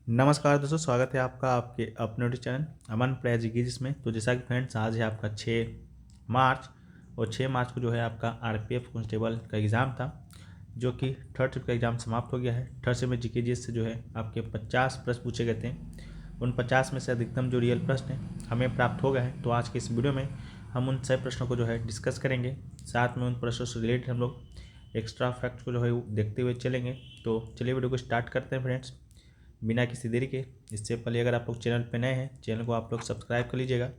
नमस्कार दोस्तों, स्वागत है आपका आपके अपने यूट्यूब चैनल अमन प्रेज की जिसमें। तो जैसा कि फ्रेंड्स, आज है आपका 6 मार्च और 6 मार्च को जो है आपका आरपीएफ कांस्टेबल का एग्ज़ाम था, जो कि थर्ड शिफ्ट का एग्ज़ाम समाप्त हो गया है। थर्ड शिफ्ट में जीकेजीएस से जो है आपके 50 प्रश्न पूछे गए थे। उन 50 में से अधिकतम जो रियल प्रश्न है हमें प्राप्त हो गए हैं। तो आज के इस वीडियो में हम उन सभी प्रश्नों को जो है डिस्कस करेंगे। साथ में उन प्रश्नों से रिलेटेड हम लोग एक्स्ट्रा फैक्ट को जो है वो देखते हुए चलेंगे। तो चलिए वीडियो को स्टार्ट करते हैं फ्रेंड्स, बिना किसी देरी के। इससे पहले अगर आप लोग चैनल पर नए हैं, चैनल को आप लोग सब्सक्राइब कर लीजिएगा।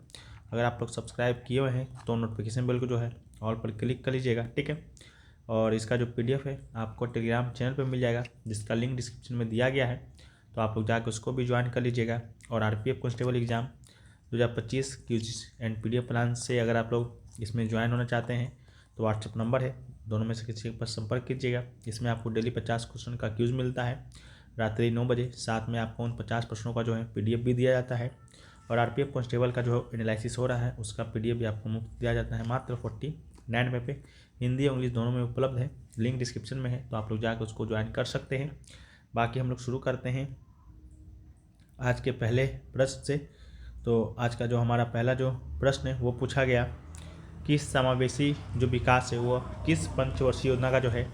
अगर आप लोग सब्सक्राइब किए हुए हैं तो नोटिफिकेशन बेल को जो है ऑल पर क्लिक कर लीजिएगा, ठीक है। और इसका जो पीडीएफ है आपको टेलीग्राम चैनल पर मिल जाएगा, जिसका लिंक डिस्क्रिप्शन में दिया गया है। तो आप लोग जाकर उसको भी ज्वाइन कर लीजिएगा। और RPF constable exam 2025 quiz and PDF plan से अगर आप लोग इसमें ज्वाइन होना चाहते हैं तो व्हाट्सएप नंबर है, दोनों में से किसी पर संपर्क कीजिएगा। इसमें आपको डेली 50 क्वेश्चन का क्यूज मिलता है रात्रि 9 बजे। साथ में आपको उन 50 प्रश्नों का जो है पीडीएफ भी दिया जाता है। और आरपीएफ कांस्टेबल का जो एनालिसिस हो रहा है उसका पीडीएफ भी आपको मुफ्त दिया जाता है, मात्र 49 पे। हिंदी और इंग्लिश दोनों में उपलब्ध है, लिंक डिस्क्रिप्शन में है, तो आप लोग जाकर उसको ज्वाइन कर सकते हैं। बाकी हम लोग शुरू करते हैं आज के पहले प्रश्न से। तो आज का जो हमारा पहला जो प्रश्न है वो पूछा गया कि समावेशी जो विकास है वो किस पंचवर्षीय योजना का जो है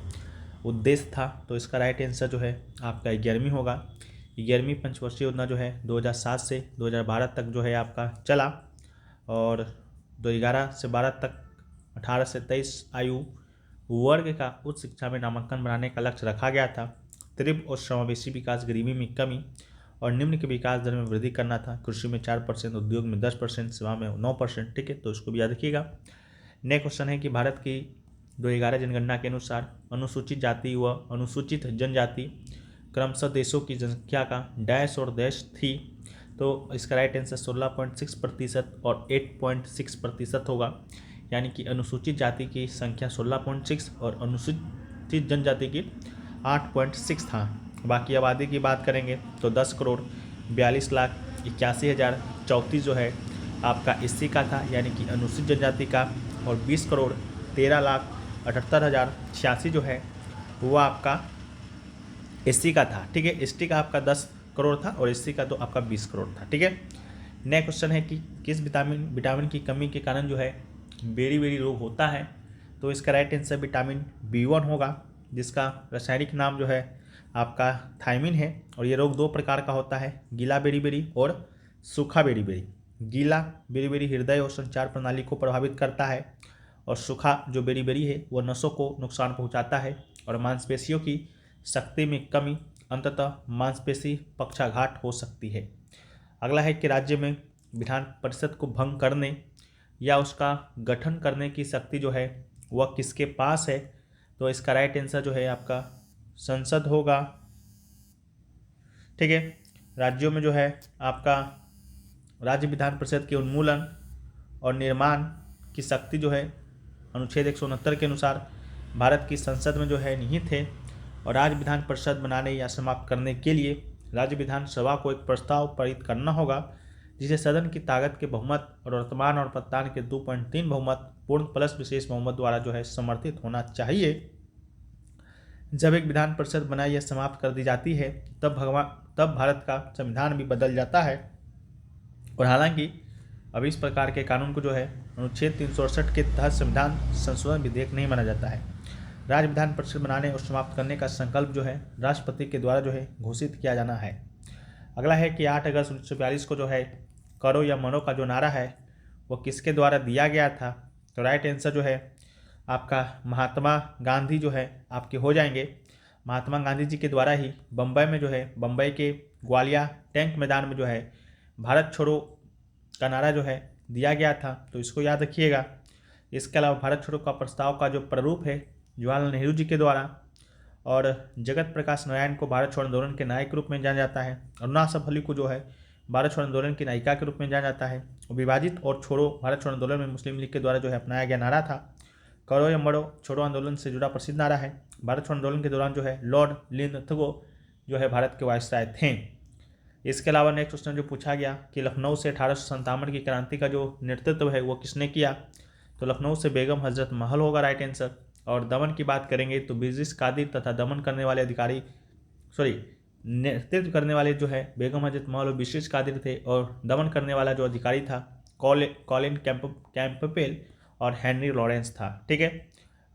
उद्देश्य था। तो इसका राइट आंसर जो है आपका 11वीं होगा। 11वीं पंचवर्षीय योजना जो है 2007 से 2012 तक जो है आपका चला। और 2011 से 12 तक 18 से 23 आयु वर्ग का उच्च शिक्षा में नामांकन बनाने का लक्ष्य रखा गया था। तीव्र और समावेशी विकास, गरीबी में कमी और निम्न के विकास दर में वृद्धि करना था। कृषि में 4%, उद्योग में 10%, सेवा में 9%, ठीक है। तो इसको भी याद रखिएगा। नेक्स्ट क्वेश्चन है कि भारत की 2011 जनगणना के अनुसार अनुसूचित जाति व अनुसूचित जनजाति क्रमशः देशों की जनसंख्या का डैश और डैश थी। तो इसका राइट आंसर 16.6% और 8.6% होगा। यानी कि अनुसूचित जाति की संख्या 16.6 और अनुसूचित जनजाति की 8.6 था। बाकी आबादी की बात करेंगे तो 10,42,81,034 जो है आपका एससी का था, यानी कि अनुसूचित जनजाति का। और 20,13,78,086 जो है वो आपका एससी का था, ठीक है। एसटी का आपका 10 करोड़ था और एससी का तो आपका 20 करोड़ था, ठीक है। नेक्स्ट क्वेश्चन है कि किस विटामिन की कमी के कारण जो है बेरी रोग होता है। तो इसका राइट आंसर विटामिन B1 होगा, जिसका रासायनिक नाम जो है आपका थायमिन है। और ये रोग 2 प्रकार का होता है, गीला बेरी और सूखा बेरी। गीला बेरी हृदय और संचार प्रणाली को प्रभावित करता है, और सूखा जो बेरी है वो नसों को नुकसान पहुंचाता है और मांसपेशियों की शक्ति में कमी, अंततः मांसपेशी पक्षाघात हो सकती है। अगला है कि राज्य में विधान परिषद को भंग करने या उसका गठन करने की शक्ति जो है वह किसके पास है। तो इसका राइट आंसर जो है आपका संसद होगा, ठीक है। राज्यों में जो है आपका राज्य विधान परिषद के उन्मूलन और निर्माण की शक्ति जो है अनुच्छेद 169 के अनुसार भारत की संसद में जो है निहित है। और राज्य विधान परिषद बनाने या समाप्त करने के लिए राज्य विधानसभा को एक प्रस्ताव पारित करना होगा, जिसे सदन की ताकत के बहुमत और वर्तमान और प्रत्यान के 2.3 बहुमत पूर्ण प्लस विशेष बहुमत द्वारा जो है समर्थित होना चाहिए। जब एक विधान परिषद बनाई या समाप्त कर दी जाती है तब भारत का संविधान भी बदल जाता है। और हालांकि अब इस प्रकार के कानून को जो है अनुच्छेद 368 के तहत संविधान संशोधन विधेयक नहीं माना जाता है। राज्य विधान परिषद बनाने और समाप्त करने का संकल्प जो है राष्ट्रपति के द्वारा जो है घोषित किया जाना है। अगला है कि 8 अगस्त 1942 को जो है करो या मरो का जो नारा है वो किसके द्वारा दिया गया था। तो राइट आंसर जो है आपका महात्मा गांधी जो है आपके हो जाएंगे। महात्मा गांधी जी के द्वारा ही बम्बई में जो है बम्बई के ग्वालिया टैंक मैदान में जो है भारत छोड़ो का नारा जो है दिया गया था। तो इसको याद रखिएगा। इसके अलावा भारत छोड़ो का प्रस्ताव का जो प्रारूप है जवाहरलाल नेहरू जी के द्वारा, और जगत प्रकाश नारायण को भारत छोड़ो आंदोलन के नायक के रूप में जाना जाता है। और नासफ अली को जो है भारत छोड़ो आंदोलन की नायिका के रूप में जाना जाता है। विभाजित और छोड़ो भारत छोड़ो आंदोलन में मुस्लिम लीग के द्वारा जो है अपनाया गया नारा था। करो या मरो छोड़ो आंदोलन से जुड़ा प्रसिद्ध नारा है। भारत छोड़ो आंदोलन के दौरान जो है लॉर्ड लिंथगो जो है भारत के वायसराय थे। इसके अलावा नेक्स्ट क्वेश्चन जो पूछा गया कि लखनऊ से 1857 की क्रांति का जो नेतृत्व है वो किसने किया। तो लखनऊ से बेगम हजरत महल होगा राइट आंसर। और दमन की बात करेंगे तो ब्रिटिश कादिर तथा दमन करने वाले अधिकारी नेतृत्व करने वाले जो है बेगम हजरत मौलवी बिशिश कादिर थे, और दमन करने वाला जो अधिकारी था कॉलिन कैंपबेल और हेनरी लॉरेंस था। ठीक है,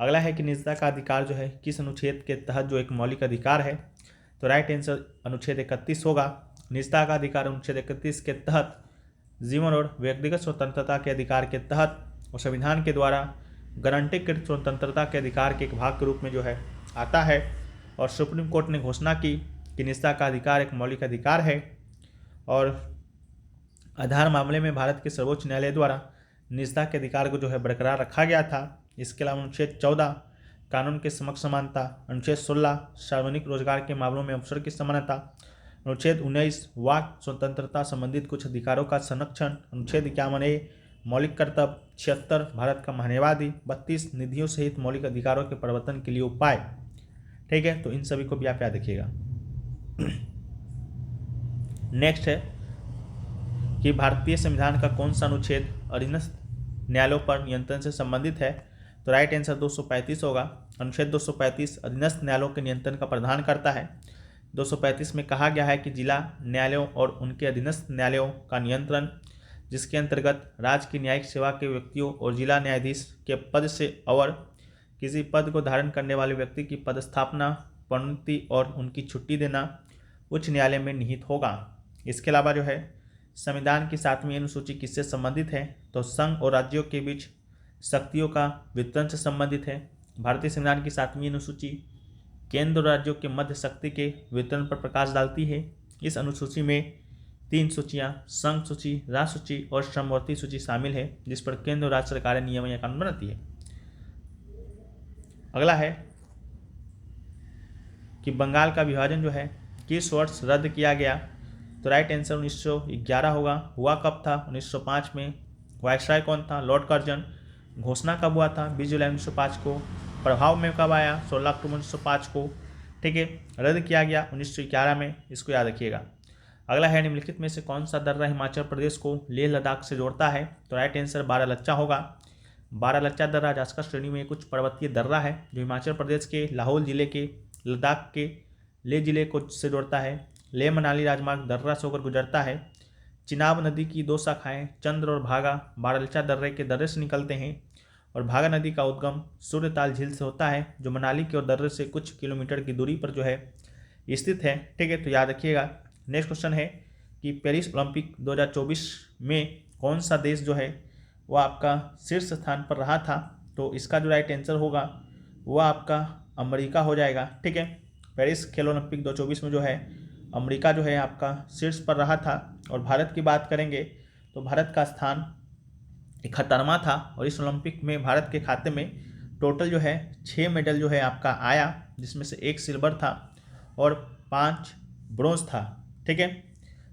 अगला है कि निजता का अधिकार जो है किस अनुच्छेद के तहत जो एक मौलिक अधिकार है। तो राइट आंसर अनुच्छेद 31 होगा। निजता का अधिकार अनुच्छेद 31 के तहत जीवन और व्यक्तिगत स्वतंत्रता के अधिकार के तहत और संविधान के द्वारा गारंटीकृत स्वतंत्रता के अधिकार के एक भाग के रूप में जो है आता है। और सुप्रीम कोर्ट ने घोषणा की कि निजता का अधिकार एक मौलिक अधिकार है, और आधार मामले में भारत के सर्वोच्च न्यायालय द्वारा निजता के अधिकार को जो है बरकरार रखा गया था। इसके अलावा अनुच्छेद 14 कानून के समक्ष समानता, अनुच्छेद 16 सार्वजनिक रोजगार के मामलों में अवसर की समानता, अनुच्छेद 19 वाक स्वतंत्रता संबंधित कुछ अधिकारों का संरक्षण, अनुच्छेद 51A मौलिक कर्तव्य, 76 भारत का महान्यायवादी, 32 निधियों सहित मौलिक अधिकारों के प्रवर्तन के लिए उपाय। ठीक है, तो इन सभी को भी आप याद रखिएगा। नेक्स्ट है कि भारतीय संविधान का कौन सा अनुच्छेद अधीनस्थ न्यायालयों पर नियंत्रण से संबंधित है। तो राइट आंसर 235 होगा। अनुच्छेद 235 अधीनस्थ न्यायालयों के नियंत्रण का प्रावधान करता है। 235 में कहा गया है कि जिला न्यायालयों और उनके अधीनस्थ न्यायालयों का नियंत्रण, जिसके अंतर्गत राज्य की न्यायिक सेवा के व्यक्तियों और जिला न्यायाधीश के पद से और किसी पद को धारण करने वाले व्यक्ति की पदस्थापना, प्रोन्नति और उनकी छुट्टी देना उच्च न्यायालय में निहित होगा। इसके अलावा जो है संविधान की 7वीं अनुसूची किससे संबंधित है। तो संघ और राज्यों के बीच शक्तियों का वितरण से संबंधित है। भारतीय संविधान की 7वीं अनुसूची केंद्र और राज्यों के मध्य शक्ति के वितरण पर प्रकाश डालती है। इस अनुसूची में 3 सूचियां संघ सूची, राष्ट्र सूची और समवर्ती सूची शामिल है, जिस पर केंद्र और राज्य सरकारें नियम या कानून बनाती है। अगला है कि बंगाल का विभाजन जो है किस वर्ष रद्द किया गया। तो राइट आंसर 1911 होगा। हुआ कब था? 1905 में। वायसराय कौन था? Lord Curzon. घोषणा कब हुआ था? 20 जुलाई 1905 को। प्रभाव में कब आया? 16 अक्टूबर 1905 को। ठीक है, रद्द किया गया 1911 में। इसको याद रखिएगा। अगला है निम्नलिखित में से कौन सा दर्रा हिमाचल प्रदेश को लेह लद्दाख से जोड़ता है। तो राइट आंसर बारालच्चा होगा। बारालच्चा दर्रा जास्कर श्रेणी में कुछ पर्वतीय दर्रा है जो हिमाचल प्रदेश के लाहौल जिले के लद्दाख के लेह जिले को से जोड़ता है। लेह मनाली राजमार्ग दर्रा से होकर गुजरता है। चिनाब नदी की 2 शाखाएं चंद्र और भागा बारालच्चा दर्रे के दर्रे से निकलते हैं, और भागा नदी का उद्गम सूर्यताल झील से होता है, जो मनाली के और दर्रे से कुछ किलोमीटर की दूरी पर जो है स्थित है। ठीक है, तो याद रखिएगा। नेक्स्ट क्वेश्चन है कि पेरिस ओलंपिक 2024 में कौन सा देश जो है वह आपका शीर्ष स्थान पर रहा था। तो इसका जो राइट आंसर होगा वह आपका अमेरिका हो जाएगा। ठीक है, पेरिस खेल ओलंपिक 2024 में जो है अमेरिका जो है आपका शीर्ष पर रहा था। और भारत की बात करेंगे तो भारत का स्थान 71वां था, और इस ओलंपिक में भारत के खाते में टोटल जो है 6 मेडल जो है आपका आया, जिसमें से 1 सिल्वर था और 5 ब्रोंज था। ठीक है,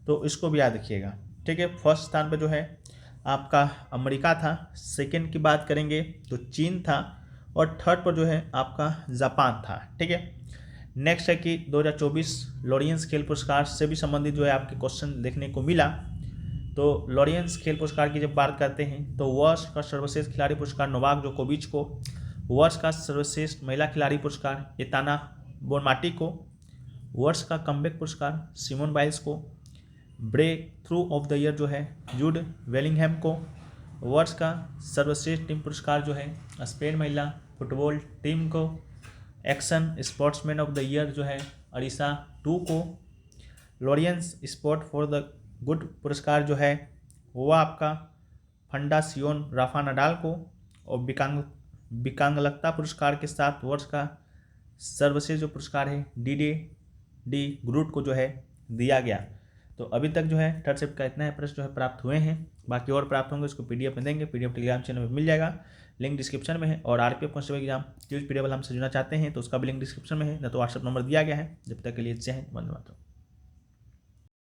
तो इसको भी याद रखिएगा। ठीक है, फर्स्ट स्थान पर जो है आपका अमेरिका था, सेकंड की बात करेंगे तो चीन था, और थर्ड पर जो है आपका जापान था। ठीक है, नेक्स्ट है कि 2024 लॉरियंस खेल पुरस्कार से भी संबंधित जो है आपके क्वेश्चन देखने को मिला। तो लॉरियंस खेल पुरस्कार की जब बात करते हैं तो वर्ष का सर्वश्रेष्ठ खिलाड़ी पुरस्कार नोवाक जोकोविच को, वर्ष का सर्वश्रेष्ठ महिला खिलाड़ी पुरस्कार एताना बोनमाटी को, वर्ष का कमबैक पुरस्कार सिमोन बाइल्स को, breakthrough of the year जो है जूड वेलिंगहैम को, वर्ष का सर्वश्रेष्ठ टीम पुरस्कार जो है स्पेन महिला फुटबॉल टीम को, action sportsman of the year जो है अरिसा 2 को, Laureus sport for the good पुरस्कार जो है वो आपका फंडासियोन राफा नडाल को, और विकलांगता पुरस्कार के साथ वर्ष का सर्वश्रेष्ठ जो पुरस्कार है डी ग्रूट को जो है दिया गया। तो अभी तक जो है थर्ड शिफ्ट का इतना है प्रश्न जो है प्राप्त हुए हैं। बाकी और प्राप्त होंगे उसको पीडीएफ में देंगे, पीडीएफ टेलीग्राम चैनल में मिल जाएगा, लिंक डिस्क्रिप्शन में है। और RPF constable exam news PDF हमसे जुड़ना चाहते हैं तो उसका भी लिंक डिस्क्रिप्शन में है, न तो व्हाट्सएप नंबर दिया गया है। जब तक के लिए जय हिंद, वंदे मातरम।